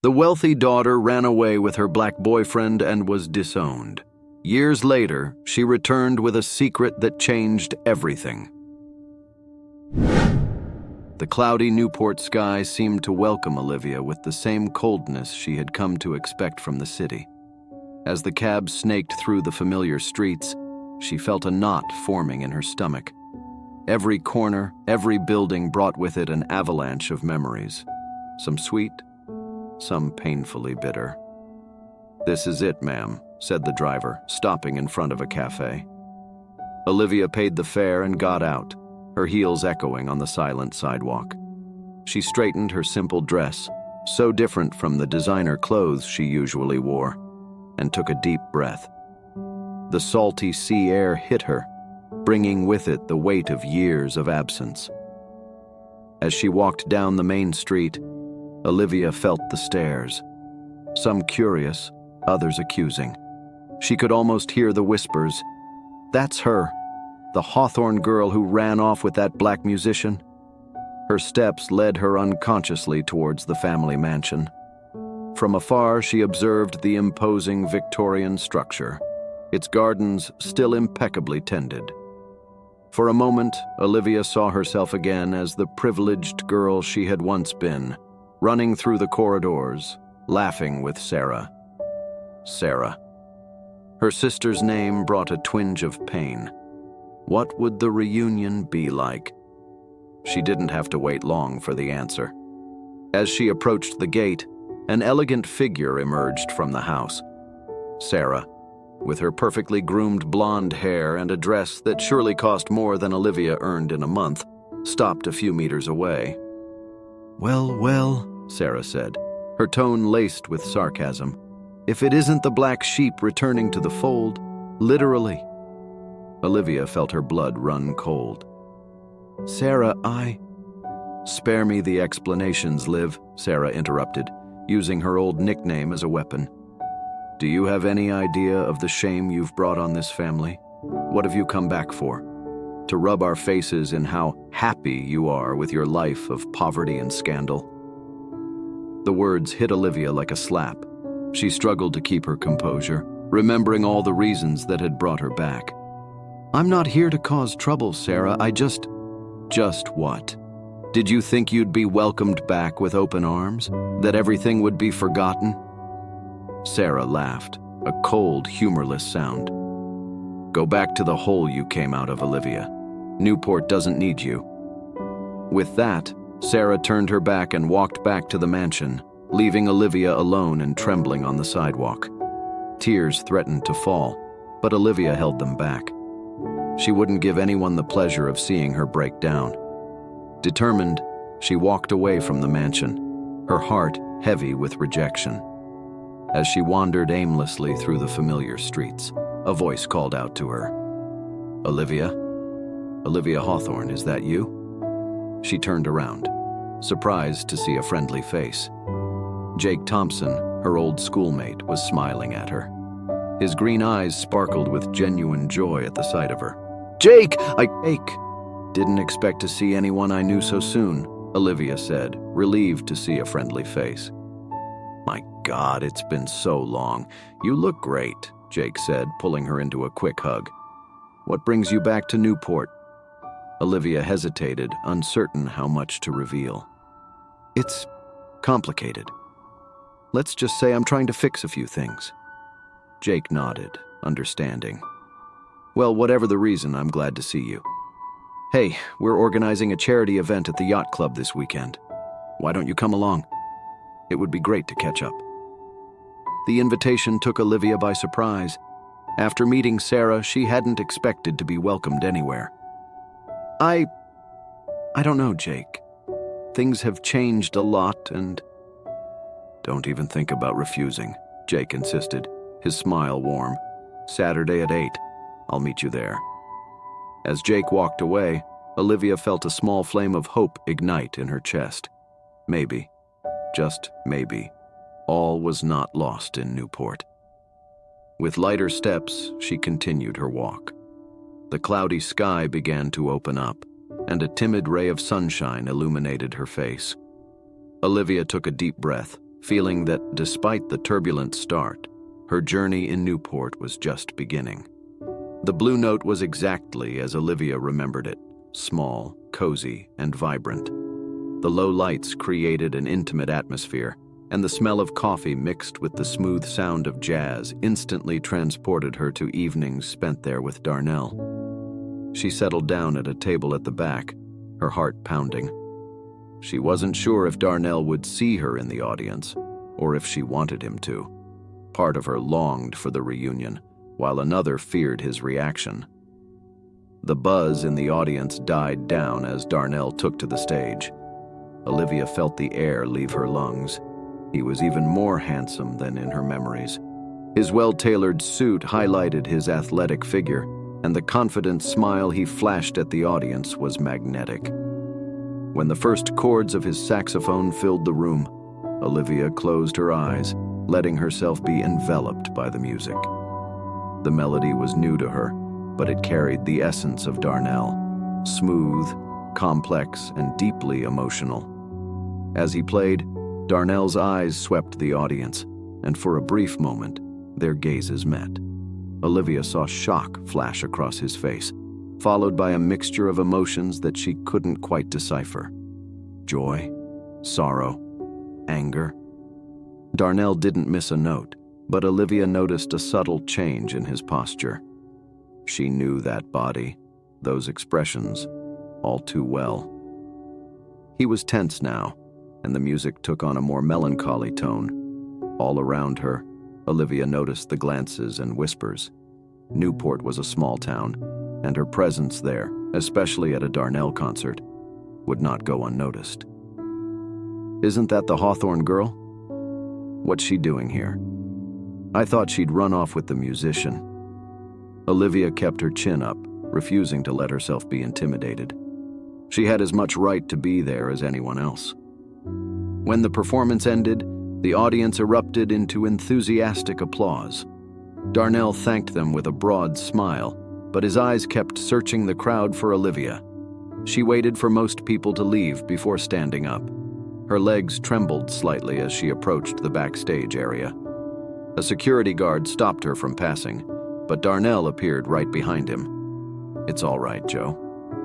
The wealthy daughter ran away with her black boyfriend and was disowned. Years later, she returned with a secret that changed everything. The cloudy Newport sky seemed to welcome Olivia with the same coldness she had come to expect from the city. As the cab snaked through the familiar streets, she felt a knot forming in her stomach. Every corner, every building brought with it an avalanche of memories, some sweet, some painfully bitter. "This is it, ma'am," said the driver, stopping in front of a cafe. Olivia paid the fare and got out, her heels echoing on the silent sidewalk. She straightened her simple dress, so different from the designer clothes she usually wore, and took a deep breath. The salty sea air hit her, bringing with it the weight of years of absence. As she walked down the main street, Olivia felt the stares, some curious, others accusing. She could almost hear the whispers. "That's her, the Hawthorne girl who ran off with that black musician." Her steps led her unconsciously towards the family mansion. From afar, she observed the imposing Victorian structure, its gardens still impeccably tended. For a moment, Olivia saw herself again as the privileged girl she had once been, running through the corridors, laughing with Sarah. Sarah. Her sister's name brought a twinge of pain. What would the reunion be like? She didn't have to wait long for the answer. As she approached the gate, an elegant figure emerged from the house. Sarah, with her perfectly groomed blonde hair and a dress that surely cost more than Olivia earned in a month, stopped a few meters away. "Well, well," Sarah said, her tone laced with sarcasm. "If it isn't the black sheep returning to the fold, literally." Olivia felt her blood run cold. "Sarah, Spare me the explanations, Liv," Sarah interrupted, using her old nickname as a weapon. "Do you have any idea of the shame you've brought on this family? What have you come back for? To rub our faces in how happy you are with your life of poverty and scandal?" The words hit Olivia like a slap. She struggled to keep her composure, remembering all the reasons that had brought her back. "I'm not here to cause trouble, Sarah. Just what? Did you think you'd be welcomed back with open arms? That everything would be forgotten?" Sarah laughed, a cold, humorless sound. "Go back to the hole you came out of, Olivia. Newport doesn't need you." With that, Sarah turned her back and walked back to the mansion, leaving Olivia alone and trembling on the sidewalk. Tears threatened to fall, but Olivia held them back. She wouldn't give anyone the pleasure of seeing her break down. Determined, she walked away from the mansion, her heart heavy with rejection. As she wandered aimlessly through the familiar streets, a voice called out to her. "Olivia? Olivia Hawthorne, is that you?" She turned around, surprised to see a friendly face. Jake Thompson, her old schoolmate, was smiling at her. His green eyes sparkled with genuine joy at the sight of her. Jake! Didn't expect to see anyone I knew so soon," Olivia said, relieved to see a friendly face. "My God, it's been so long. You look great," Jake said, pulling her into a quick hug. "What brings you back to Newport?" Olivia hesitated, uncertain how much to reveal. "It's complicated. Let's just say I'm trying to fix a few things." Jake nodded, understanding. "Well, whatever the reason, I'm glad to see you. Hey, we're organizing a charity event at the yacht club this weekend. Why don't you come along? It would be great to catch up." The invitation took Olivia by surprise. After meeting Sarah, she hadn't expected to be welcomed anywhere. I don't know, Jake. Things have changed a lot and—" "Don't even think about refusing," Jake insisted, his smile warm. "Saturday at 8. I'll meet you there." As Jake walked away, Olivia felt a small flame of hope ignite in her chest. Maybe, just maybe, all was not lost in Newport. With lighter steps, she continued her walk. The cloudy sky began to open up, and a timid ray of sunshine illuminated her face. Olivia took a deep breath, feeling that despite the turbulent start, her journey in Newport was just beginning. The Blue Note was exactly as Olivia remembered it, small, cozy, and vibrant. The low lights created an intimate atmosphere, and the smell of coffee mixed with the smooth sound of jazz instantly transported her to evenings spent there with Darnell. She settled down at a table at the back, her heart pounding. She wasn't sure if Darnell would see her in the audience, or if she wanted him to. Part of her longed for the reunion, while another feared his reaction. The buzz in the audience died down as Darnell took to the stage. Olivia felt the air leave her lungs. He was even more handsome than in her memories. His well-tailored suit highlighted his athletic figure, and the confident smile he flashed at the audience was magnetic. When the first chords of his saxophone filled the room, Olivia closed her eyes, letting herself be enveloped by the music. The melody was new to her, but it carried the essence of Darnell, smooth, complex, and deeply emotional. As he played, Darnell's eyes swept the audience, and for a brief moment, their gazes met. Olivia saw shock flash across his face, followed by a mixture of emotions that she couldn't quite decipher. Joy, sorrow, anger. Darnell didn't miss a note, but Olivia noticed a subtle change in his posture. She knew that body, those expressions, all too well. He was tense now, and the music took on a more melancholy tone. All around her, Olivia noticed the glances and whispers. Newport was a small town, and her presence there, especially at a Darnell concert, would not go unnoticed. "Isn't that the Hawthorne girl? What's she doing here? I thought she'd run off with the musician." Olivia kept her chin up, refusing to let herself be intimidated. She had as much right to be there as anyone else. When the performance ended, the audience erupted into enthusiastic applause. Darnell thanked them with a broad smile, but his eyes kept searching the crowd for Olivia. She waited for most people to leave before standing up. Her legs trembled slightly as she approached the backstage area. A security guard stopped her from passing, but Darnell appeared right behind him. "It's all right, Joe.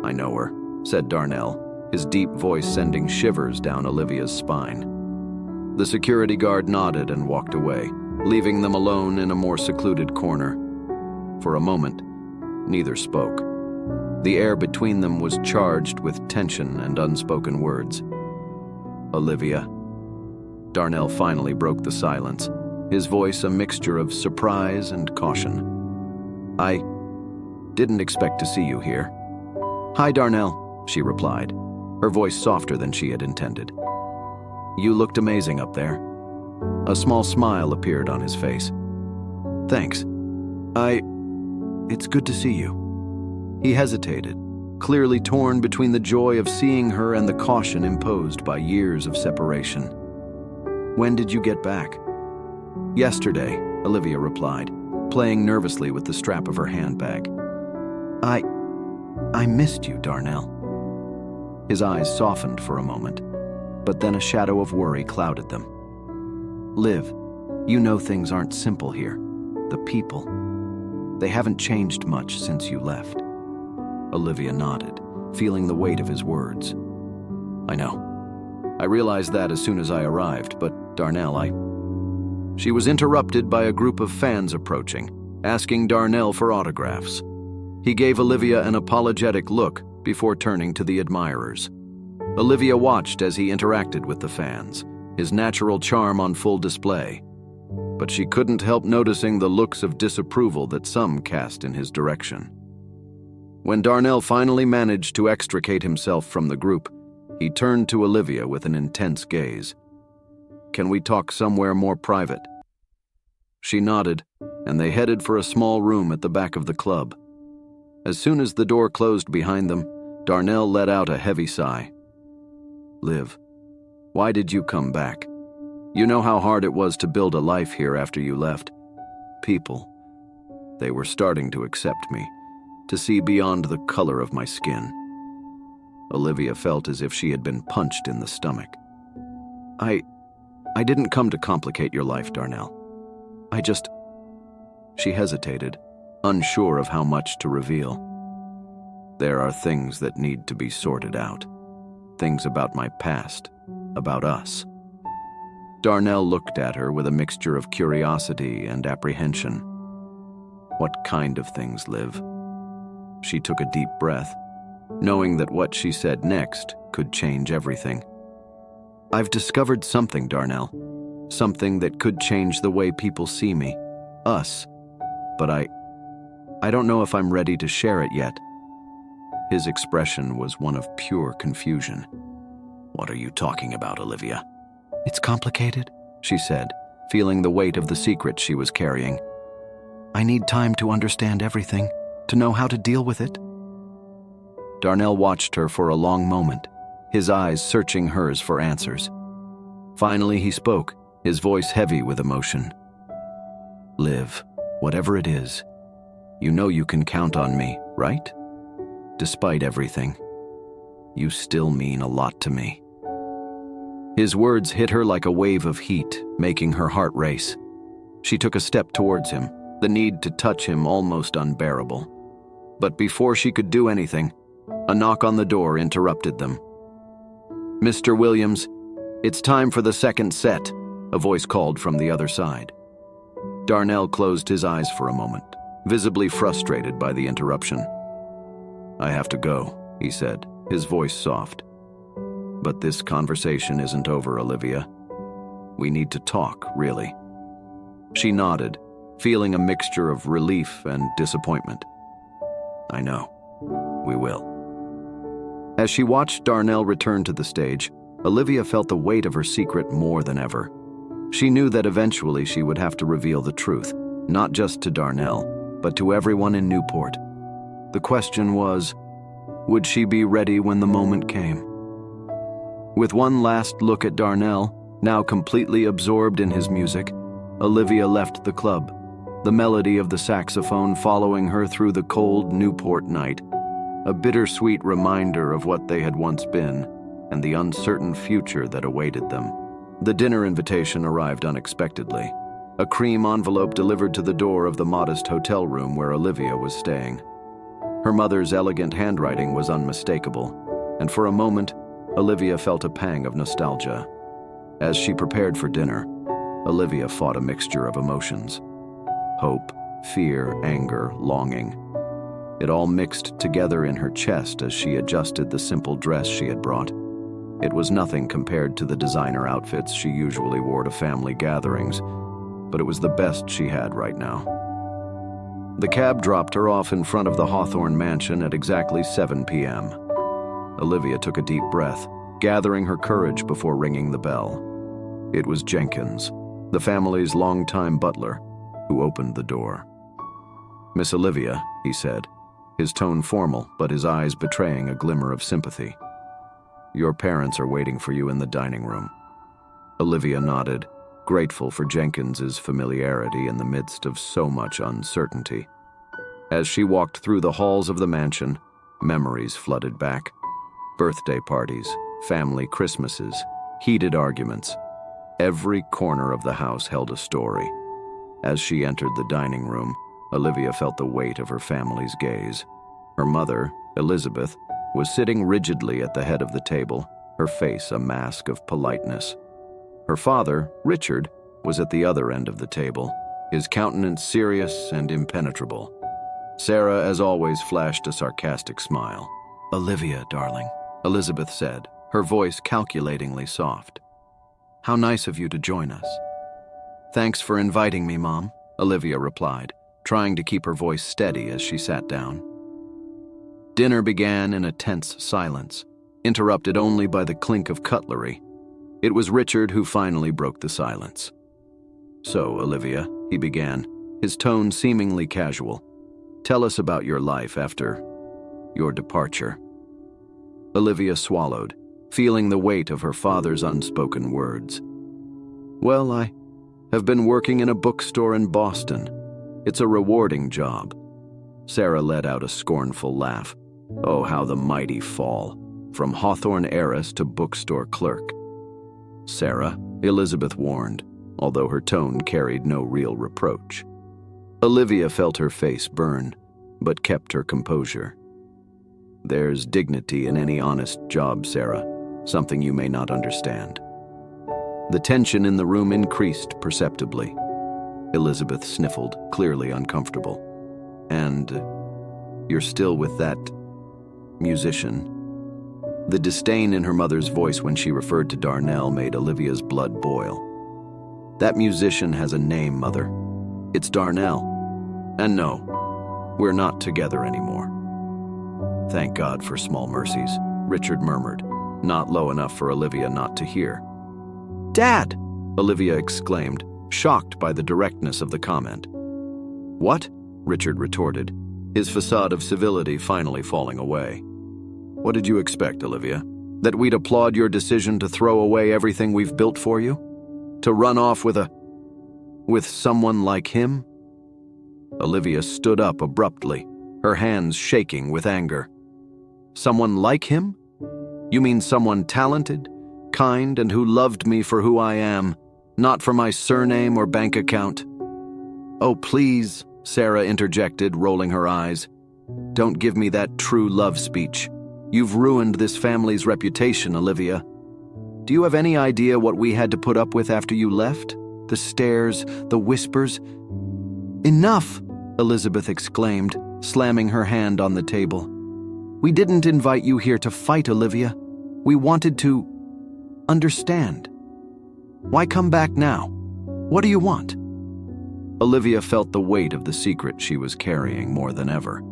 I know her," said Darnell, his deep voice sending shivers down Olivia's spine. The security guard nodded and walked away, leaving them alone in a more secluded corner. For a moment, neither spoke. The air between them was charged with tension and unspoken words. "Olivia." Darnell finally broke the silence, his voice a mixture of surprise and caution. "I didn't expect to see you here." "Hi, Darnell," she replied, her voice softer than she had intended. "You looked amazing up there." A small smile appeared on his face. "Thanks. It's good to see you." He hesitated, clearly torn between the joy of seeing her and the caution imposed by years of separation. "When did you get back?" "Yesterday," Olivia replied, playing nervously with the strap of her handbag. I missed you, Darnell." His eyes softened for a moment, but then a shadow of worry clouded them. "Liv, you know things aren't simple here. The people, they haven't changed much since you left." Olivia nodded, feeling the weight of his words. "I know. I realized that as soon as I arrived, but Darnell, She was interrupted by a group of fans approaching, asking Darnell for autographs. He gave Olivia an apologetic look before turning to the admirers. Olivia watched as he interacted with the fans, his natural charm on full display. But she couldn't help noticing the looks of disapproval that some cast in his direction. When Darnell finally managed to extricate himself from the group, he turned to Olivia with an intense gaze. "Can we talk somewhere more private?" She nodded, and they headed for a small room at the back of the club. As soon as the door closed behind them, Darnell let out a heavy sigh. "Liv, why did you come back? You know how hard it was to build a life here after you left. People, they were starting to accept me, to see beyond the color of my skin." Olivia felt as if she had been punched in the stomach. I didn't come to complicate your life, Darnell. She hesitated, unsure of how much to reveal. There are things that need to be sorted out. Things about my past, about us. Darnell looked at her with a mixture of curiosity and apprehension. What kind of things, Liv? She took a deep breath, knowing that what she said next could change everything. I've discovered something, Darnell. Something that could change the way people see me, us. But I don't know if I'm ready to share it yet. His expression was one of pure confusion. What are you talking about, Olivia? It's complicated, she said, feeling the weight of the secret she was carrying. I need time to understand everything, to know how to deal with it. Darnell watched her for a long moment, his eyes searching hers for answers. Finally, he spoke, his voice heavy with emotion. Liv, whatever it is, you know you can count on me, right? Despite everything, you still mean a lot to me. His words hit her like a wave of heat, making her heart race. She took a step towards him, the need to touch him almost unbearable. But before she could do anything, a knock on the door interrupted them. Mr. Williams, it's time for the second set, a voice called from the other side. Darnell closed his eyes for a moment, visibly frustrated by the interruption. I have to go, he said, his voice soft. But this conversation isn't over, Olivia. We need to talk, really. She nodded, feeling a mixture of relief and disappointment. I know. We will. As she watched Darnell return to the stage, Olivia felt the weight of her secret more than ever. She knew that eventually she would have to reveal the truth, not just to Darnell, but to everyone in Newport. The question was, would she be ready when the moment came? With one last look at Darnell, now completely absorbed in his music, Olivia left the club, the melody of the saxophone following her through the cold Newport night, a bittersweet reminder of what they had once been and the uncertain future that awaited them. The dinner invitation arrived unexpectedly, a cream envelope delivered to the door of the modest hotel room where Olivia was staying. Her mother's elegant handwriting was unmistakable, and for a moment, Olivia felt a pang of nostalgia. As she prepared for dinner, Olivia fought a mixture of emotions. Hope, fear, anger, longing. It all mixed together in her chest as she adjusted the simple dress she had brought. It was nothing compared to the designer outfits she usually wore to family gatherings, but it was the best she had right now. The cab dropped her off in front of the Hawthorne mansion at exactly 7 p.m. Olivia took a deep breath, gathering her courage before ringing the bell. It was Jenkins, the family's longtime butler, who opened the door. Miss Olivia, he said, his tone formal, but his eyes betraying a glimmer of sympathy. Your parents are waiting for you in the dining room. Olivia nodded, grateful for Jenkins's familiarity in the midst of so much uncertainty. As she walked through the halls of the mansion, memories flooded back. Birthday parties, family Christmases, heated arguments. Every corner of the house held a story. As she entered the dining room, Olivia felt the weight of her family's gaze. Her mother, Elizabeth, was sitting rigidly at the head of the table, her face a mask of politeness. Her father, Richard, was at the other end of the table, his countenance serious and impenetrable. Sarah, as always, flashed a sarcastic smile. Olivia, darling, Elizabeth said, her voice calculatingly soft. How nice of you to join us. Thanks for inviting me, Mom, Olivia replied, trying to keep her voice steady as she sat down. Dinner began in a tense silence, interrupted only by the clink of cutlery. It was Richard who finally broke the silence. So, Olivia, he began, his tone seemingly casual, tell us about your life after your departure. Olivia swallowed, feeling the weight of her father's unspoken words. Well, I have been working in a bookstore in Boston. It's a rewarding job. Sarah let out a scornful laugh. Oh, how the mighty fall, from Hawthorne heiress to bookstore clerk. Sarah, Elizabeth warned, although her tone carried no real reproach. Olivia felt her face burn, but kept her composure. "There's dignity in any honest job, Sarah, something you may not understand." The tension in the room increased perceptibly. Elizabeth sniffled, clearly uncomfortable. "And you're still with that musician?" The disdain in her mother's voice when she referred to Darnell made Olivia's blood boil. "That musician has a name, Mother. It's Darnell. And no, we're not together anymore." "Thank God for small mercies," Richard murmured, not low enough for Olivia not to hear. "Dad!" Olivia exclaimed, shocked by the directness of the comment. "What?" Richard retorted, his facade of civility finally falling away. "What did you expect, Olivia? That we'd applaud your decision to throw away everything we've built for you? To run off with someone like him?" Olivia stood up abruptly, her hands shaking with anger. "Someone like him? You mean someone talented, kind, and who loved me for who I am, not for my surname or bank account?" "Oh, please," Sarah interjected, rolling her eyes. "Don't give me that true love speech. You've ruined this family's reputation, Olivia. Do you have any idea what we had to put up with after you left? The stares, the whispers." "Enough!" Elizabeth exclaimed, slamming her hand on the table. "We didn't invite you here to fight, Olivia. We wanted to understand. Why come back now? What do you want?" Olivia felt the weight of the secret she was carrying more than ever.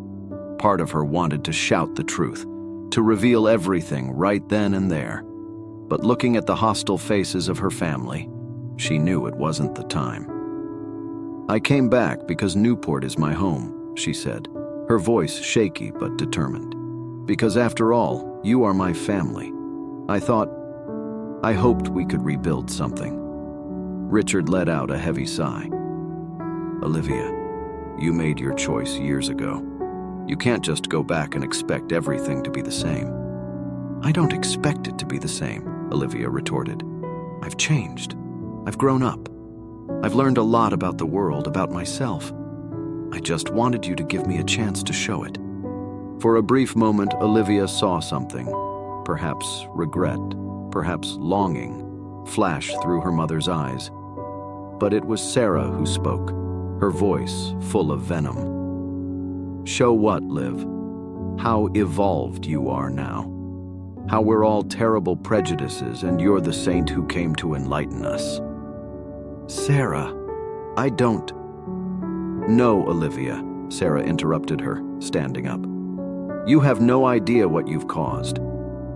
Part of her wanted to shout the truth, to reveal everything right then and there. But looking at the hostile faces of her family, she knew it wasn't the time. "I came back because Newport is my home," she said, her voice shaky but determined. "Because after all, you are my family. I hoped we could rebuild something." Richard let out a heavy sigh. "Olivia, you made your choice years ago. You can't just go back and expect everything to be the same." "I don't expect it to be the same," Olivia retorted. "I've changed. I've grown up. I've learned a lot about the world, about myself. I just wanted you to give me a chance to show it." For a brief moment, Olivia saw something, perhaps regret, perhaps longing, flash through her mother's eyes. But it was Sarah who spoke, her voice full of venom. "Show what, Liv? How evolved you are now. How we're all terrible prejudices and you're the saint who came to enlighten us." "Sarah, I don't—" "No, Olivia," Sarah interrupted her, standing up. "You have no idea what you've caused.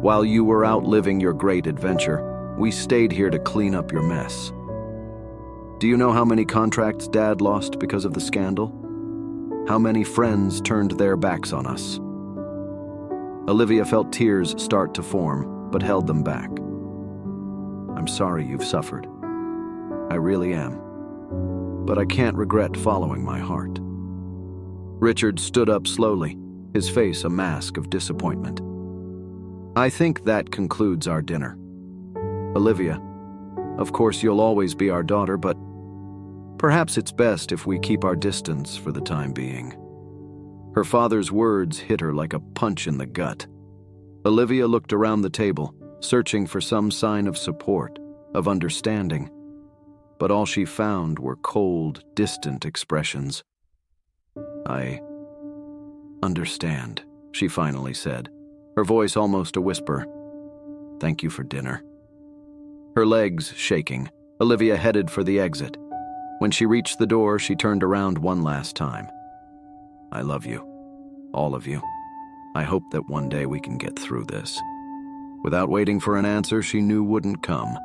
While you were out living your great adventure, we stayed here to clean up your mess. Do you know how many contracts Dad lost because of the scandal? How many friends turned their backs on us?" Olivia felt tears start to form, but held them back. "I'm sorry you've suffered. I really am. But I can't regret following my heart." Richard stood up slowly, his face a mask of disappointment. "I think that concludes our dinner. Olivia, of course you'll always be our daughter, but perhaps it's best if we keep our distance for the time being." Her father's words hit her like a punch in the gut. Olivia looked around the table, searching for some sign of support, of understanding. But all she found were cold, distant expressions. "I understand," she finally said, her voice almost a whisper. "Thank you for dinner." Her legs shaking, Olivia headed for the exit. When she reached the door, she turned around one last time. "I love you, all of you. I hope that one day we can get through this." Without waiting for an answer she knew wouldn't come,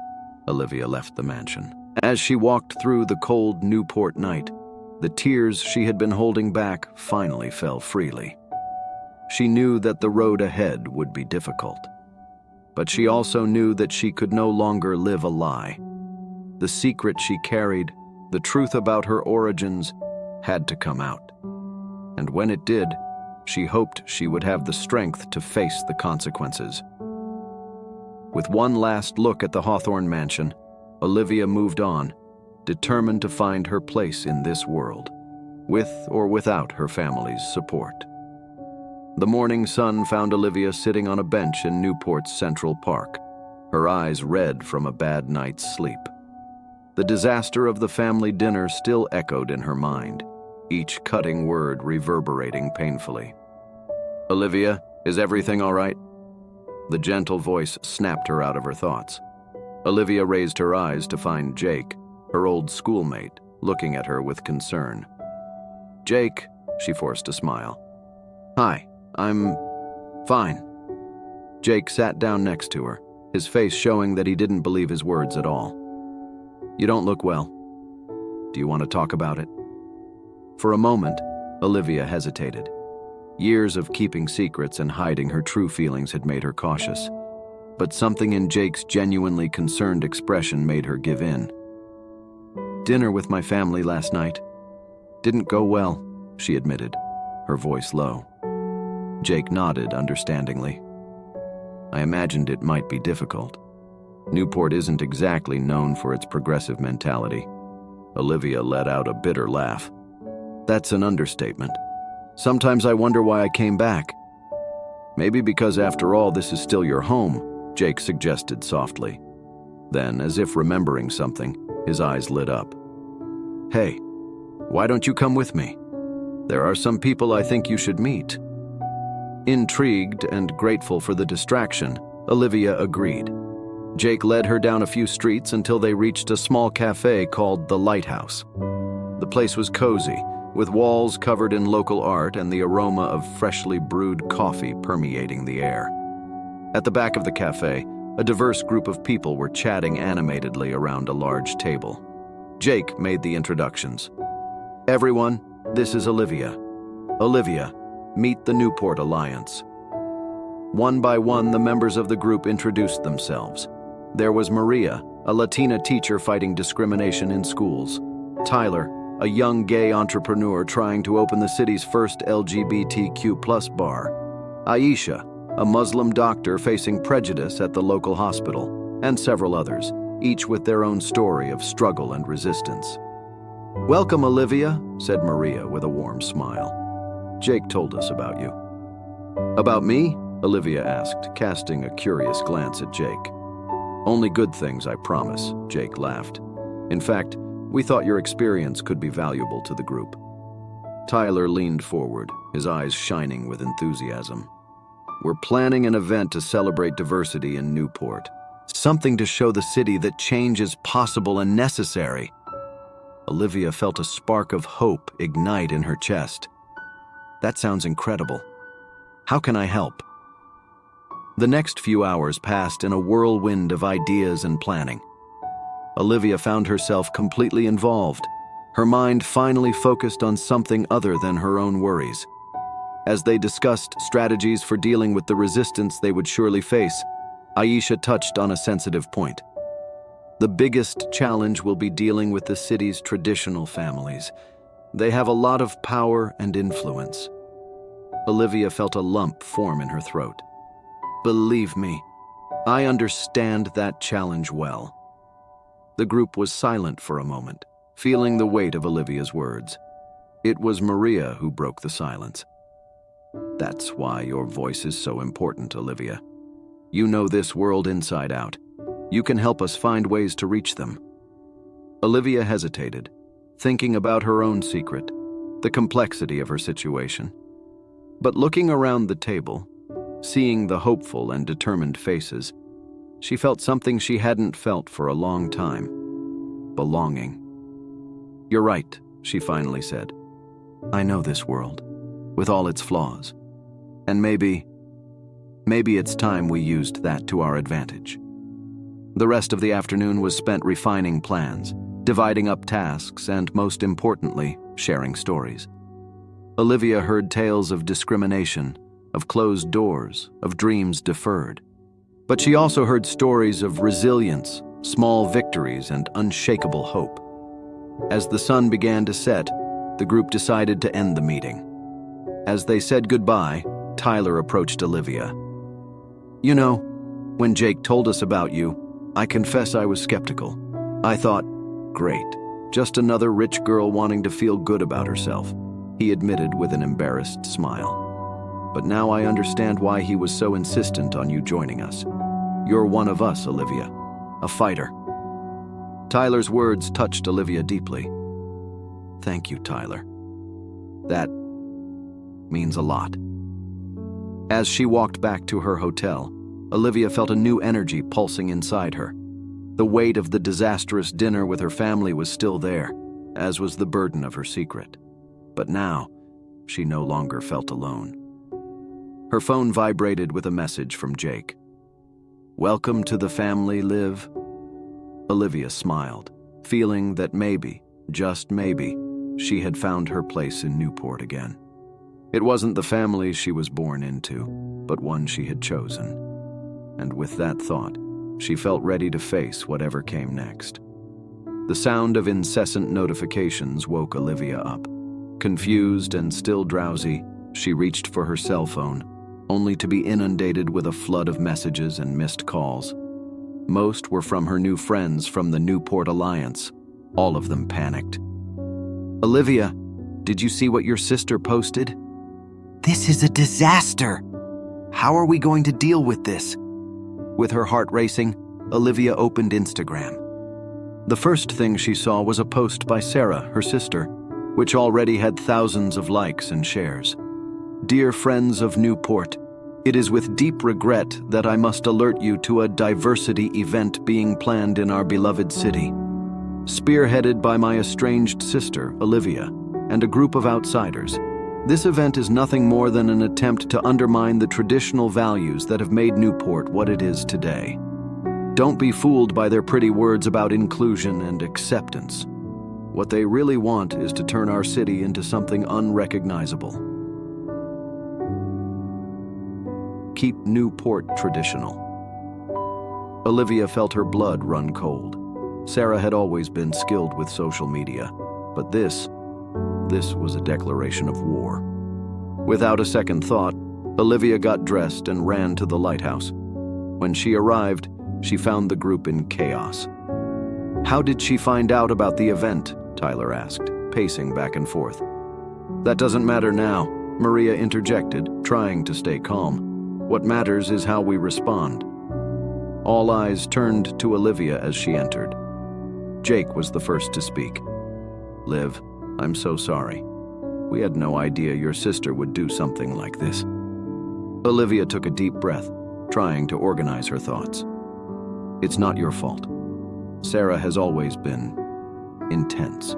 Olivia left the mansion. As she walked through the cold Newport night, the tears she had been holding back finally fell freely. She knew that the road ahead would be difficult. But she also knew that she could no longer live a lie. The secret she carried, the truth about her origins, had to come out. And when it did, she hoped she would have the strength to face the consequences. With one last look at the Hawthorne mansion, Olivia moved on, determined to find her place in this world, with or without her family's support. The morning sun found Olivia sitting on a bench in Newport's Central Park, her eyes red from a bad night's sleep. The disaster of the family dinner still echoed in her mind, each cutting word reverberating painfully. "Olivia, is everything all right?" The gentle voice snapped her out of her thoughts. Olivia raised her eyes to find Jake, her old schoolmate, looking at her with concern. "Jake," she forced a smile. "Hi, I'm fine." Jake sat down next to her, his face showing that he didn't believe his words at all. "You don't look well. Do you want to talk about it?" For a moment, Olivia hesitated. Years of keeping secrets and hiding her true feelings had made her cautious, but something in Jake's genuinely concerned expression made her give in. "Dinner with my family last night. Didn't go well," she admitted, her voice low. Jake nodded understandingly. "I imagined it might be difficult. Newport isn't exactly known for its progressive mentality." Olivia let out a bitter laugh. "That's an understatement. Sometimes I wonder why I came back." "Maybe because after all this is still your home," Jake suggested softly. Then, as if remembering something, his eyes lit up. "Hey, why don't you come with me? There are some people I think you should meet." Intrigued and grateful for the distraction, Olivia agreed. Jake led her down a few streets until they reached a small cafe called the Lighthouse. The place was cozy, with walls covered in local art and the aroma of freshly brewed coffee permeating the air. At the back of the cafe, a diverse group of people were chatting animatedly around a large table. Jake made the introductions. "Everyone, this is Olivia. Olivia, meet the Newport Alliance." One by one, the members of the group introduced themselves. There was Maria, a Latina teacher fighting discrimination in schools. Tyler, a young gay entrepreneur trying to open the city's first LGBTQ+ bar. Aisha, a Muslim doctor facing prejudice at the local hospital, and several others, each with their own story of struggle and resistance. "Welcome, Olivia," said Maria with a warm smile. "Jake told us about you." "About me?" Olivia asked, casting a curious glance at Jake. "Only good things, I promise," Jake laughed. "In fact, we thought your experience could be valuable to the group." Tyler leaned forward, his eyes shining with enthusiasm. "We're planning an event to celebrate diversity in Newport. Something to show the city that change is possible and necessary." Olivia felt a spark of hope ignite in her chest. "That sounds incredible. How can I help?" The next few hours passed in a whirlwind of ideas and planning. Olivia found herself completely involved, her mind finally focused on something other than her own worries. As they discussed strategies for dealing with the resistance they would surely face, Aisha touched on a sensitive point. "The biggest challenge will be dealing with the city's traditional families. They have a lot of power and influence." Olivia felt a lump form in her throat. "Believe me, I understand that challenge well." The group was silent for a moment, feeling the weight of Olivia's words. It was Maria who broke the silence. "That's why your voice is so important, Olivia. You know this world inside out. You can help us find ways to reach them." Olivia hesitated, thinking about her own secret, the complexity of her situation. But looking around the table, seeing the hopeful and determined faces, she felt something she hadn't felt for a long time: belonging. "You're right," she finally said. "I know this world, with all its flaws. And maybe it's time we used that to our advantage." The rest of the afternoon was spent refining plans, dividing up tasks, and most importantly, sharing stories. Olivia heard tales of discrimination, of closed doors, of dreams deferred. But she also heard stories of resilience, small victories, and unshakable hope. As the sun began to set, the group decided to end the meeting. As they said goodbye, Tyler approached Olivia. "You know, when Jake told us about you, I confess I was skeptical. I thought, great, just another rich girl wanting to feel good about herself, he admitted with an embarrassed smile. But now I understand why he was so insistent on you joining us. You're one of us, Olivia, a fighter. Tyler's words touched Olivia deeply. Thank you, Tyler. That means a lot. As she walked back to her hotel, Olivia felt a new energy pulsing inside her. The weight of the disastrous dinner with her family was still there, as was the burden of her secret. But now, she no longer felt alone. Her phone vibrated with a message from Jake. Welcome to the family, Liv. Olivia smiled, feeling that maybe, just maybe, she had found her place in Newport again. It wasn't the family she was born into, but one she had chosen. And with that thought, she felt ready to face whatever came next. The sound of incessant notifications woke Olivia up. Confused and still drowsy, she reached for her cell phone, only to be inundated with a flood of messages and missed calls. Most were from her new friends from the Newport Alliance. All of them panicked. Olivia, did you see what your sister posted? This is a disaster. How are we going to deal with this? With her heart racing, Olivia opened Instagram. The first thing she saw was a post by Sarah, her sister, which already had thousands of likes and shares. Dear friends of Newport, it is with deep regret that I must alert you to a diversity event being planned in our beloved city. Spearheaded by my estranged sister, Olivia, and a group of outsiders, this event is nothing more than an attempt to undermine the traditional values that have made Newport what it is today. Don't be fooled by their pretty words about inclusion and acceptance. What they really want is to turn our city into something unrecognizable. Keep Newport traditional. Olivia felt her blood run cold. Sarah had always been skilled with social media, but this was a declaration of war. Without a second thought, Olivia got dressed and ran to the lighthouse. When she arrived, she found the group in chaos. How did she find out about the event? Tyler asked, pacing back and forth. That doesn't matter now, Maria interjected, trying to stay calm. What matters is how we respond. All eyes turned to Olivia as she entered. Jake was the first to speak. Liv, I'm so sorry. We had no idea your sister would do something like this. Olivia took a deep breath, trying to organize her thoughts. It's not your fault. Sarah has always been intense.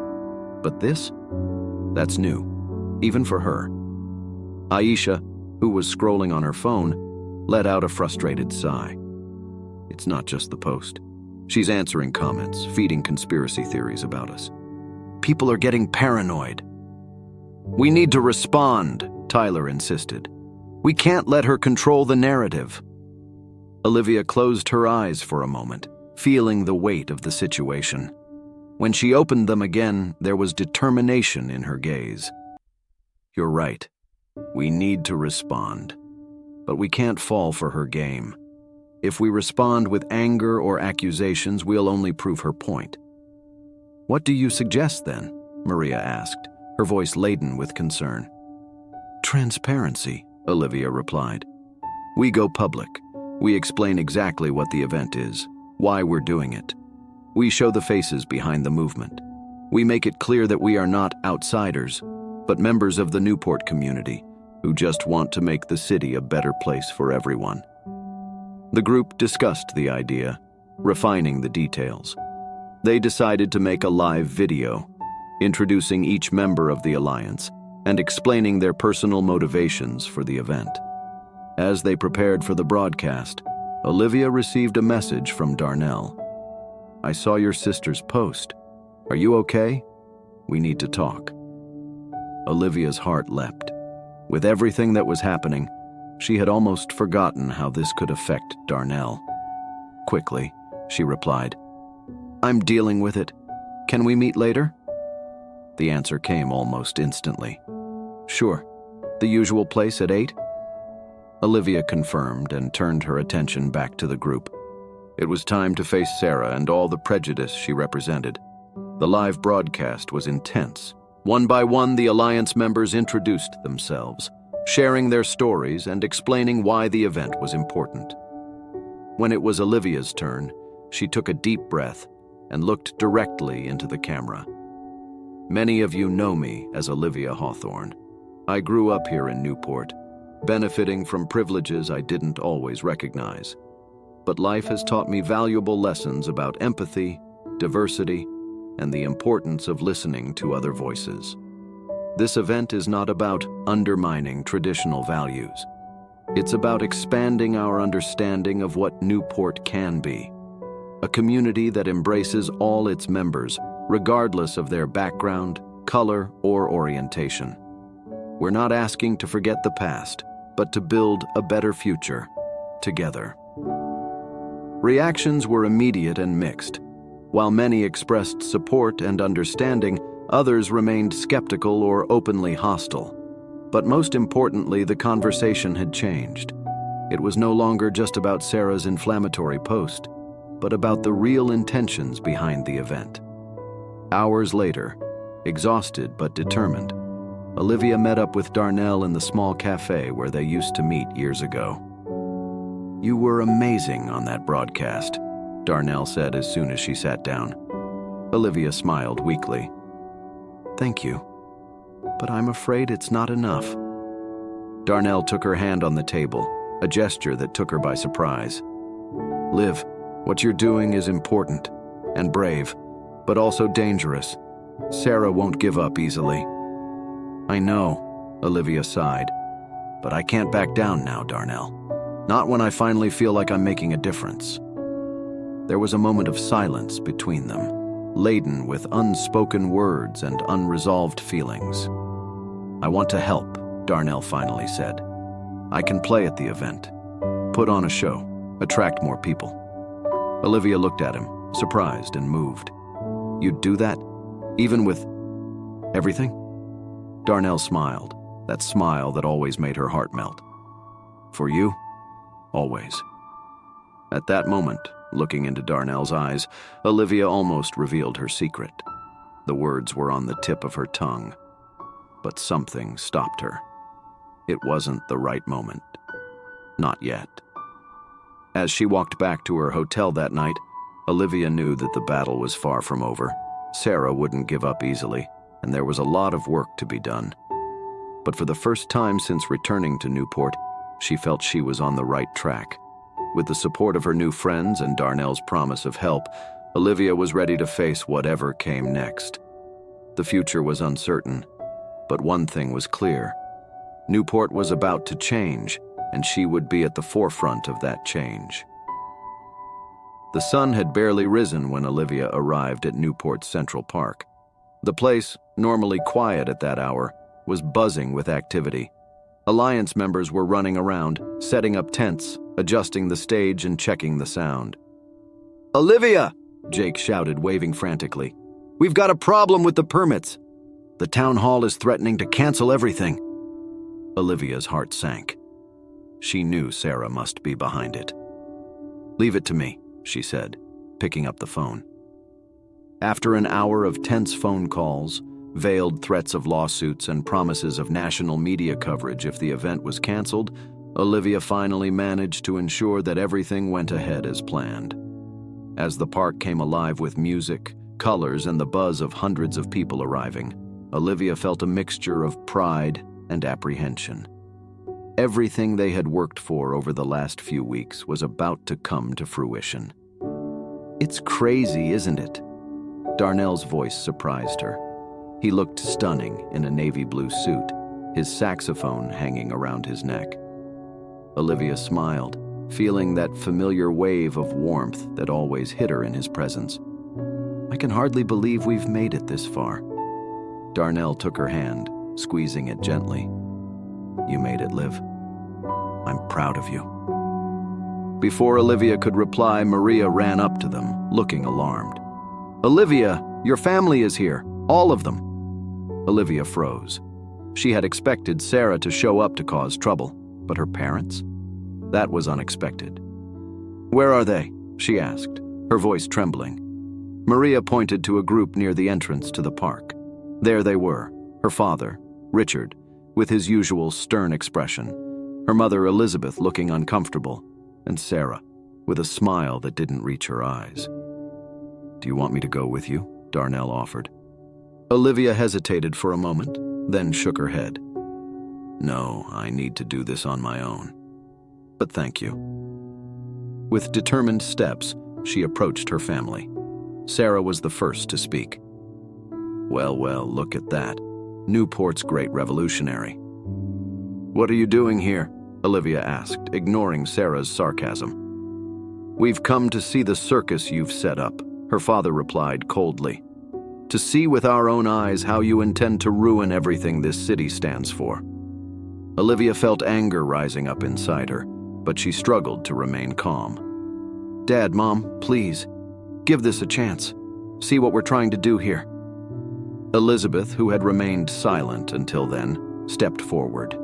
But that's new, even for her. Aisha, who was scrolling on her phone, let out a frustrated sigh. It's not just the post. She's answering comments, feeding conspiracy theories about us. People are getting paranoid. We need to respond, Tyler insisted. We can't let her control the narrative. Olivia closed her eyes for a moment, feeling the weight of the situation. When she opened them again, there was determination in her gaze. You're right. We need to respond. But we can't fall for her game. If we respond with anger or accusations, we'll only prove her point. What do you suggest then? Maria asked, her voice laden with concern. Transparency, Olivia replied. We go public. We explain exactly what the event is, why we're doing it. We show the faces behind the movement. We make it clear that we are not outsiders, but members of the Newport community who just want to make the city a better place for everyone. The group discussed the idea, refining the details. They decided to make a live video, introducing each member of the alliance and explaining their personal motivations for the event. As they prepared for the broadcast, Olivia received a message from Darnell. I saw your sister's post. Are you okay? We need to talk. Olivia's heart leapt. With everything that was happening, she had almost forgotten how this could affect Darnell. Quickly, she replied, I'm dealing with it. Can we meet later? The answer came almost instantly. Sure. The usual place at 8? Olivia confirmed and turned her attention back to the group. It was time to face Sarah and all the prejudice she represented. The live broadcast was intense. One by one, the Alliance members introduced themselves, sharing their stories and explaining why the event was important. When it was Olivia's turn, she took a deep breath and looked directly into the camera. Many of you know me as Olivia Hawthorne. I grew up here in Newport, benefiting from privileges I didn't always recognize. But life has taught me valuable lessons about empathy, diversity, and the importance of listening to other voices. This event is not about undermining traditional values. It's about expanding our understanding of what Newport can be. A community that embraces all its members, regardless of their background, color, or orientation. We're not asking to forget the past, but to build a better future together. Reactions were immediate and mixed. While many expressed support and understanding, others remained skeptical or openly hostile. But most importantly, the conversation had changed. It was no longer just about Sarah's inflammatory post, but about the real intentions behind the event. Hours later, exhausted but determined, Olivia met up with Darnell in the small cafe where they used to meet years ago. "You were amazing on that broadcast," Darnell said as soon as she sat down. Olivia smiled weakly. "Thank you, but I'm afraid it's not enough." Darnell took her hand on the table, a gesture that took her by surprise. "Liv, what you're doing is important and brave, but also dangerous. Sarah won't give up easily." "I know," Olivia sighed, "but I can't back down now, Darnell. Not when I finally feel like I'm making a difference." There was a moment of silence between them, laden with unspoken words and unresolved feelings. "I want to help," Darnell finally said. "I can play at the event, put on a show, attract more people." Olivia looked at him, surprised and moved. "You'd do that? Even with everything?" Darnell smiled, that smile that always made her heart melt. "For you? Always." At that moment, looking into Darnell's eyes, Olivia almost revealed her secret. The words were on the tip of her tongue, but something stopped her. It wasn't the right moment. Not yet. As she walked back to her hotel that night, Olivia knew that the battle was far from over. Sarah wouldn't give up easily, and there was a lot of work to be done. But for the first time since returning to Newport, she felt she was on the right track. With the support of her new friends and Darnell's promise of help, Olivia was ready to face whatever came next. The future was uncertain, but one thing was clear. Newport was about to change, and she would be at the forefront of that change. The sun had barely risen when Olivia arrived at Newport's Central Park. The place, normally quiet at that hour, was buzzing with activity. Alliance members were running around, setting up tents, adjusting the stage and checking the sound. "Olivia!" Jake shouted, waving frantically. "We've got a problem with the permits. The town hall is threatening to cancel everything." Olivia's heart sank. She knew Sarah must be behind it. "Leave it to me," she said, picking up the phone. After an hour of tense phone calls, veiled threats of lawsuits and promises of national media coverage if the event was canceled, Olivia finally managed to ensure that everything went ahead as planned. As the park came alive with music, colors, and the buzz of hundreds of people arriving, Olivia felt a mixture of pride and apprehension. Everything they had worked for over the last few weeks was about to come to fruition. "It's crazy, isn't it?" Darnell's voice surprised her. He looked stunning in a navy blue suit, his saxophone hanging around his neck. Olivia smiled, feeling that familiar wave of warmth that always hit her in his presence. "I can hardly believe we've made it this far." Darnell took her hand, squeezing it gently. "You made it, Liv. I'm proud of you." Before Olivia could reply, Maria ran up to them, looking alarmed. "Olivia, your family is here, all of them." Olivia froze. She had expected Sarah to show up to cause trouble, but her parents? That was unexpected. "Where are they?" she asked, her voice trembling. Maria pointed to a group near the entrance to the park. There they were, her father, Richard, with his usual stern expression, her mother Elizabeth looking uncomfortable, and Sarah, with a smile that didn't reach her eyes. "Do you want me to go with you?" Darnell offered. Olivia hesitated for a moment, then shook her head. "No, I need to do this on my own. But thank you." With determined steps, she approached her family. Sarah was the first to speak. Well, look at that. Newport's great revolutionary." "What are you doing here?" Olivia asked, ignoring Sarah's sarcasm. "We've come to see the circus you've set up," her father replied coldly. "To see with our own eyes how you intend to ruin everything this city stands for." Olivia felt anger rising up inside her, but she struggled to remain calm. "Dad, Mom, please, give this a chance. See what we're trying to do here." Elizabeth, who had remained silent until then, stepped forward.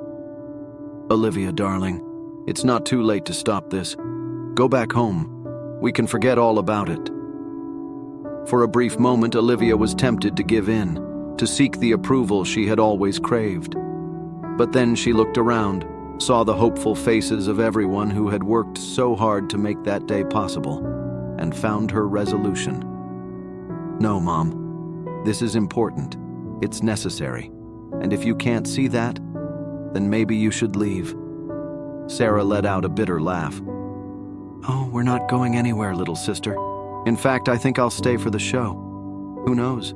"Olivia, darling, it's not too late to stop this. Go back home. We can forget all about it." For a brief moment, Olivia was tempted to give in, to seek the approval she had always craved. But then she looked around, saw the hopeful faces of everyone who had worked so hard to make that day possible, and found her resolution. "No, Mom. This is important. It's necessary. And if you can't see that, then maybe you should leave." Sarah let out a bitter laugh. "Oh, we're not going anywhere, little sister. In fact, I think I'll stay for the show. Who knows?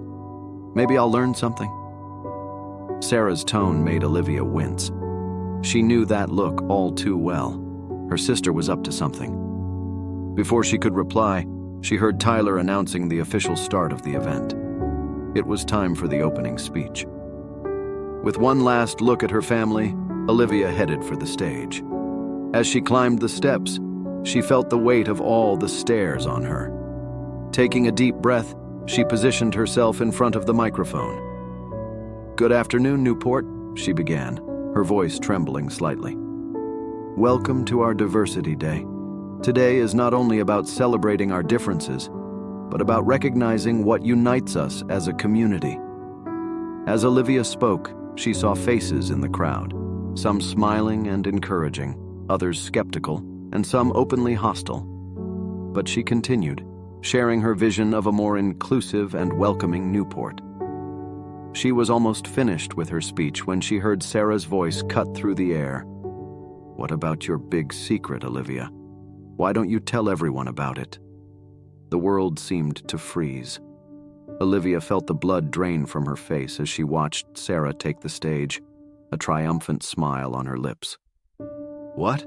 Maybe I'll learn something." Sarah's tone made Olivia wince. She knew that look all too well. Her sister was up to something. Before she could reply, she heard Tyler announcing the official start of the event. It was time for the opening speech. With one last look at her family, Olivia headed for the stage. As she climbed the steps, she felt the weight of all the stares on her. Taking a deep breath, she positioned herself in front of the microphone. "Good afternoon, Newport," she began, her voice trembling slightly. "Welcome to our Diversity Day. Today is not only about celebrating our differences, but about recognizing what unites us as a community." As Olivia spoke, she saw faces in the crowd, some smiling and encouraging, others skeptical, and some openly hostile. But she continued, sharing her vision of a more inclusive and welcoming Newport. She was almost finished with her speech when she heard Sarah's voice cut through the air. "What about your big secret, Olivia? Why don't you tell everyone about it?" The world seemed to freeze. Olivia felt the blood drain from her face as she watched Sarah take the stage, a triumphant smile on her lips. "What?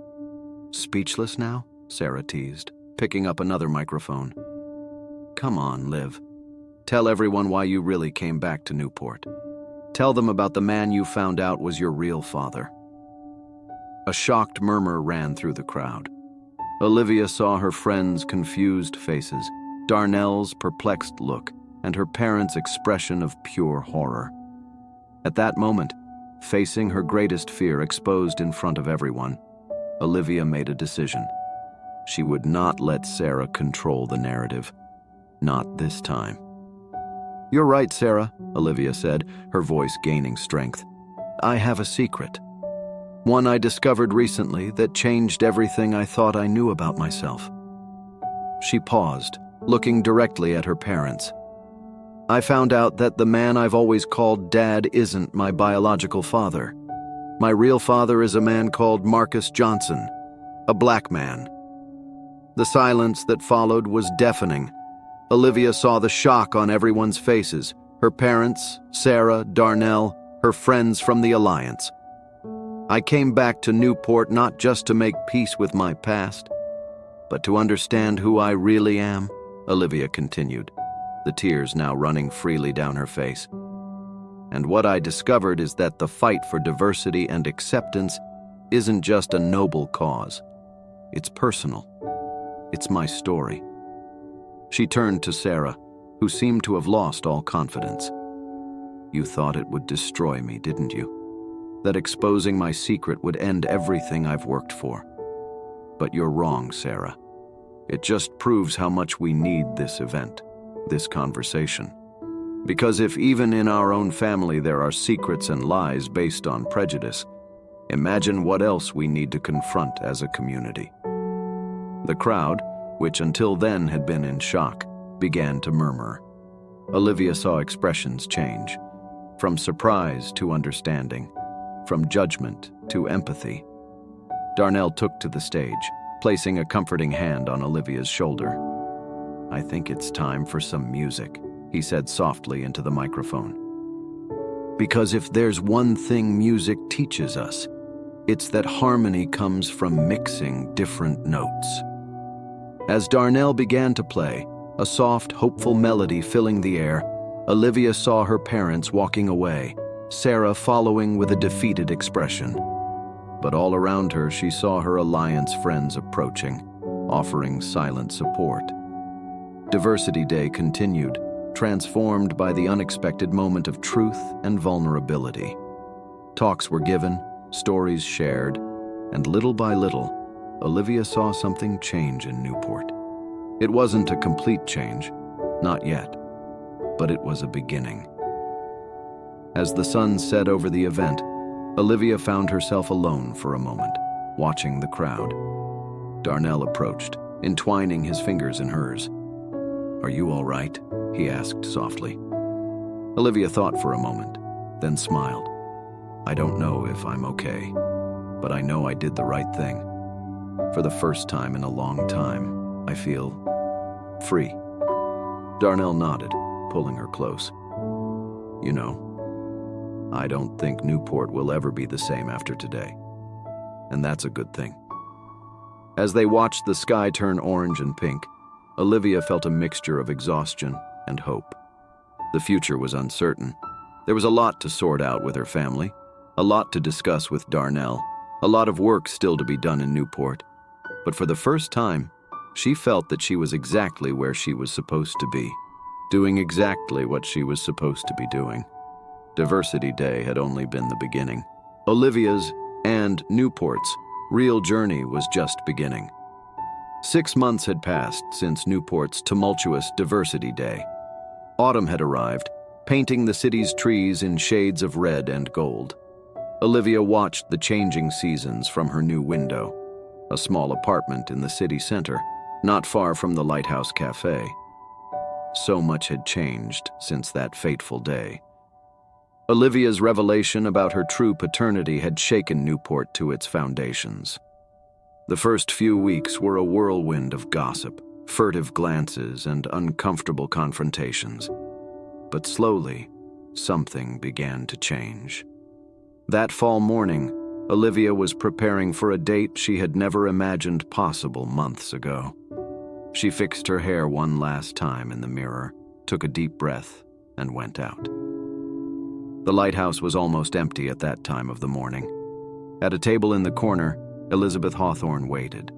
Speechless now?" Sarah teased, picking up another microphone. "Come on, Liv. Tell everyone why you really came back to Newport. Tell them about the man you found out was your real father." A shocked murmur ran through the crowd. Olivia saw her friends' confused faces, Darnell's perplexed look, and her parents' expression of pure horror. At that moment, facing her greatest fear exposed in front of everyone, Olivia made a decision. She would not let Sarah control the narrative. Not this time. "You're right, Sarah," Olivia said, her voice gaining strength. "I have a secret. One I discovered recently that changed everything I thought I knew about myself." She paused, looking directly at her parents. "I found out that the man I've always called Dad isn't my biological father. My real father is a man called Marcus Johnson, a black man." The silence that followed was deafening. Olivia saw the shock on everyone's faces, her parents, Sarah, Darnell, her friends from the Alliance. "I came back to Newport not just to make peace with my past, but to understand who I really am," Olivia continued, the tears now running freely down her face. "And what I discovered is that the fight for diversity and acceptance isn't just a noble cause. It's personal. It's my story." She turned to Sarah, who seemed to have lost all confidence. "You thought it would destroy me, didn't you? That exposing my secret would end everything I've worked for. But you're wrong, Sarah. It just proves how much we need this event, this conversation. Because if even in our own family there are secrets and lies based on prejudice, imagine what else we need to confront as a community. The crowd, which until then had been in shock, began to murmur. Olivia saw expressions change, from surprise to understanding, from judgment to empathy. Darnell took to the stage, placing a comforting hand on Olivia's shoulder. "I think it's time for some music," he said softly into the microphone. "Because if there's one thing music teaches us, it's that harmony comes from mixing different notes." As Darnell began to play, a soft, hopeful melody filling the air, Olivia saw her parents walking away, Sarah following with a defeated expression. But all around her, she saw her alliance friends approaching, offering silent support. Diversity Day continued, transformed by the unexpected moment of truth and vulnerability. Talks were given, stories shared, and little by little, Olivia saw something change in Newport. It wasn't a complete change, not yet, but it was a beginning. As the sun set over the event, Olivia found herself alone for a moment, watching the crowd. Darnell approached, entwining his fingers in hers. "Are you all right?" he asked softly. Olivia thought for a moment, then smiled. "I don't know if I'm okay, but I know I did the right thing. For the first time in a long time, I feel free." Darnell nodded, pulling her close. "You know, I don't think Newport will ever be the same after today. And that's a good thing." As they watched the sky turn orange and pink, Olivia felt a mixture of exhaustion and hope. The future was uncertain. There was a lot to sort out with her family, a lot to discuss with Darnell, a lot of work still to be done in Newport. But for the first time, she felt that she was exactly where she was supposed to be, doing exactly what she was supposed to be doing. Diversity Day had only been the beginning. Olivia's and Newport's real journey was just beginning. 6 months had passed since Newport's tumultuous Diversity Day. Autumn had arrived, painting the city's trees in shades of red and gold. Olivia watched the changing seasons from her new window, a small apartment in the city center, not far from the Lighthouse Cafe. So much had changed since that fateful day. Olivia's revelation about her true paternity had shaken Newport to its foundations. The first few weeks were a whirlwind of gossip, furtive glances, and uncomfortable confrontations. But slowly, something began to change. That fall morning, Olivia was preparing for a date she had never imagined possible months ago. She fixed her hair one last time in the mirror, took a deep breath, and went out. The lighthouse was almost empty at that time of the morning. At a table in the corner, Elizabeth Hawthorne waited,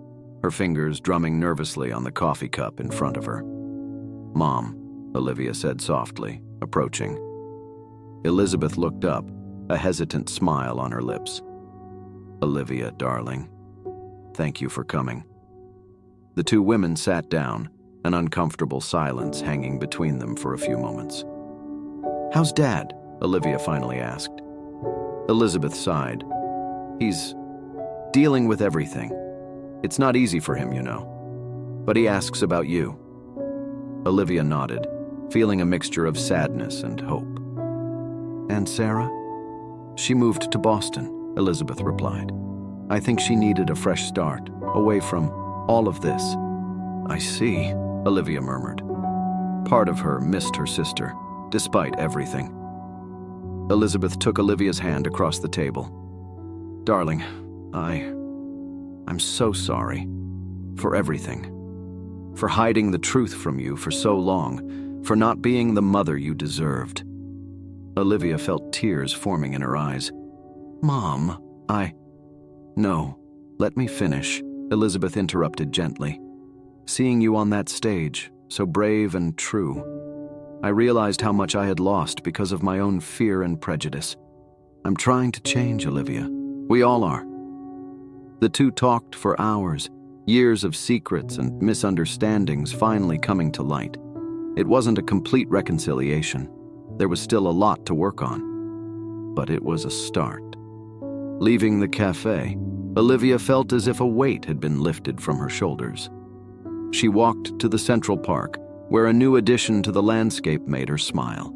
her fingers drumming nervously on the coffee cup in front of her. "Mom," Olivia said softly, approaching. Elizabeth looked up, a hesitant smile on her lips. "Olivia, darling, thank you for coming." The two women sat down, an uncomfortable silence hanging between them for a few moments. "How's Dad?" Olivia finally asked. Elizabeth sighed. "He's dealing with everything. It's not easy for him, you know. But he asks about you." Olivia nodded, feeling a mixture of sadness and hope. "And Sarah?" "She moved to Boston," Elizabeth replied. "I think she needed a fresh start, away from all of this." "I see," Olivia murmured. Part of her missed her sister, despite everything. Elizabeth took Olivia's hand across the table. "Darling, I'm so sorry. For everything. For hiding the truth from you for so long. For not being the mother you deserved." Olivia felt tears forming in her eyes. "Mom, No, let me finish," Elizabeth interrupted gently. "Seeing you on that stage, so brave and true, I realized how much I had lost because of my own fear and prejudice. I'm trying to change, Olivia. We all are." The two talked for hours, Years of secrets and misunderstandings finally coming to light. It wasn't a complete reconciliation. There was still a lot to work on. But it was a start. Leaving the cafe, Olivia felt as if a weight had been lifted from her shoulders. She walked to the Central Park, where a new addition to the landscape made her smile.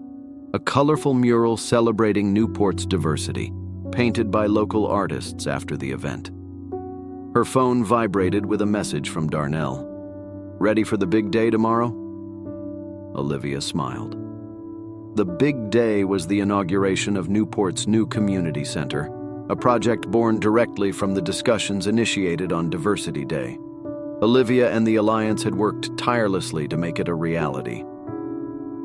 A colorful mural celebrating Newport's diversity, painted by local artists after the event. Her phone vibrated with a message from Darnell. "Ready for the big day tomorrow?" Olivia smiled. The big day was the inauguration of Newport's new community center, a project born directly from the discussions initiated on Diversity Day. Olivia and the Alliance had worked tirelessly to make it a reality.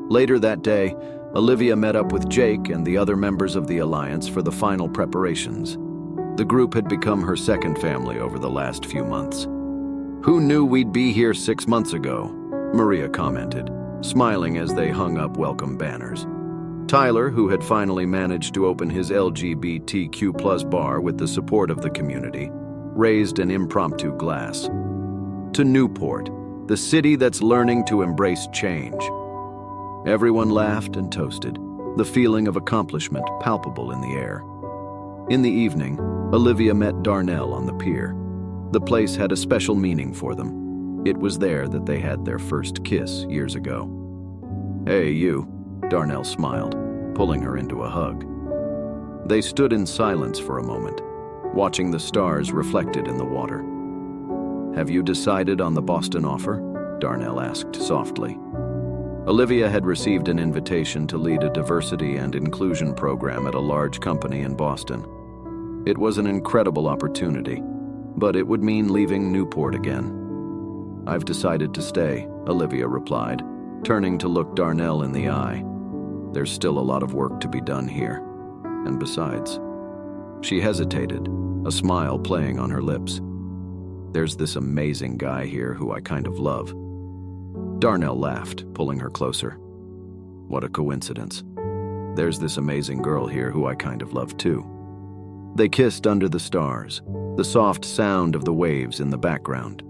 Later that day, Olivia met up with Jake and the other members of the Alliance for the final preparations. The group had become her second family over the last few months. "Who knew we'd be here 6 months ago?" Maria commented, smiling as they hung up welcome banners. Tyler, who had finally managed to open his LGBTQ+ bar with the support of the community, raised an impromptu glass. "To Newport, the city that's learning to embrace change." Everyone laughed and toasted, the feeling of accomplishment palpable in the air. In the evening, Olivia met Darnell on the pier. The place had a special meaning for them. It was there that they had their first kiss years ago. "Hey, you," Darnell smiled, pulling her into a hug. They stood in silence for a moment, watching the stars reflected in the water. "Have you decided on the Boston offer?" Darnell asked softly. Olivia had received an invitation to lead a diversity and inclusion program at a large company in Boston. It was an incredible opportunity, but it would mean leaving Newport again. "I've decided to stay," Olivia replied, turning to look Darnell in the eye. "There's still a lot of work to be done here. And besides..." She hesitated, a smile playing on her lips. "There's this amazing guy here who I kind of love." Darnell laughed, pulling her closer. "What a coincidence. There's this amazing girl here who I kind of love too." They kissed under the stars, the soft sound of the waves in the background.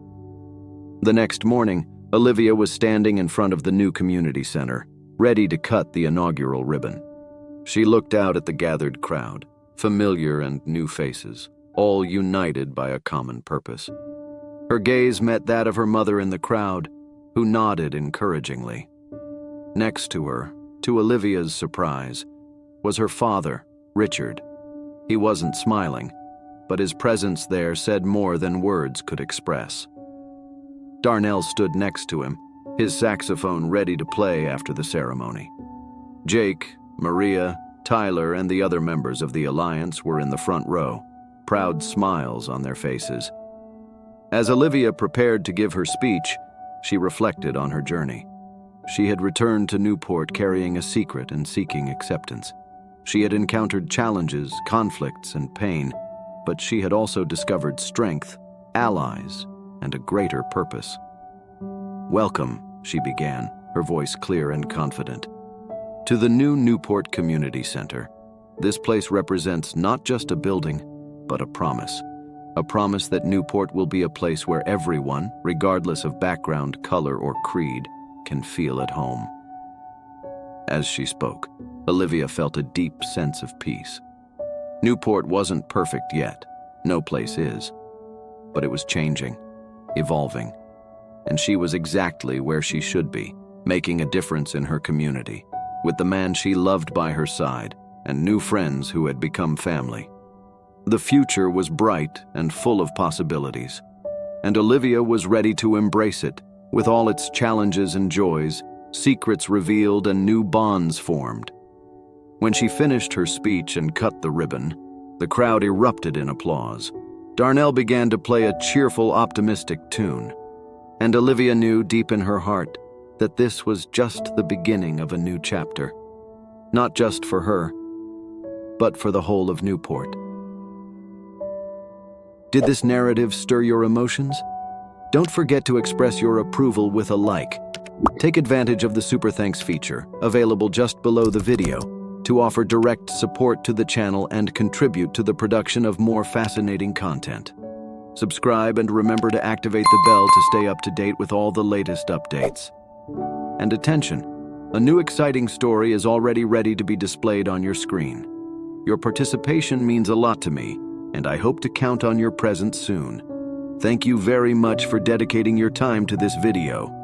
The next morning, Olivia was standing in front of the new community center, ready to cut the inaugural ribbon. She looked out at the gathered crowd, familiar and new faces, all united by a common purpose. Her gaze met that of her mother in the crowd, who nodded encouragingly. Next to her, to Olivia's surprise, was her father, Richard. He wasn't smiling, but his presence there said more than words could express. Darnell stood next to him, his saxophone ready to play after the ceremony. Jake, Maria, Tyler, and the other members of the Alliance were in the front row, proud smiles on their faces. As Olivia prepared to give her speech, she reflected on her journey. She had returned to Newport carrying a secret and seeking acceptance. She had encountered challenges, conflicts, and pain, but she had also discovered strength, allies, and a greater purpose. "Welcome," she began, her voice clear and confident, "to the new Newport Community Center. This place represents not just a building, but a promise that Newport will be a place where everyone, regardless of background, color, or creed, can feel at home." As she spoke, Olivia felt a deep sense of peace. Newport wasn't perfect yet, no place is, but it was changing, evolving, and she was exactly where she should be, making a difference in her community, with the man she loved by her side and new friends who had become family. The future was bright and full of possibilities, and Olivia was ready to embrace it, with all its challenges and joys, secrets revealed and new bonds formed. When she finished her speech and cut the ribbon, the crowd erupted in applause. Darnell began to play a cheerful, optimistic tune, and Olivia knew deep in her heart that this was just the beginning of a new chapter, not just for her, but for the whole of Newport. Did this narrative stir your emotions? Don't forget to express your approval with a like. Take advantage of the Super Thanks feature, available just below the video, to offer direct support to the channel and contribute to the production of more fascinating content. Subscribe and remember to activate the bell to stay up to date with all the latest updates. And attention, a new exciting story is already ready to be displayed on your screen. Your participation means a lot to me, and I hope to count on your presence soon. Thank you very much for dedicating your time to this video.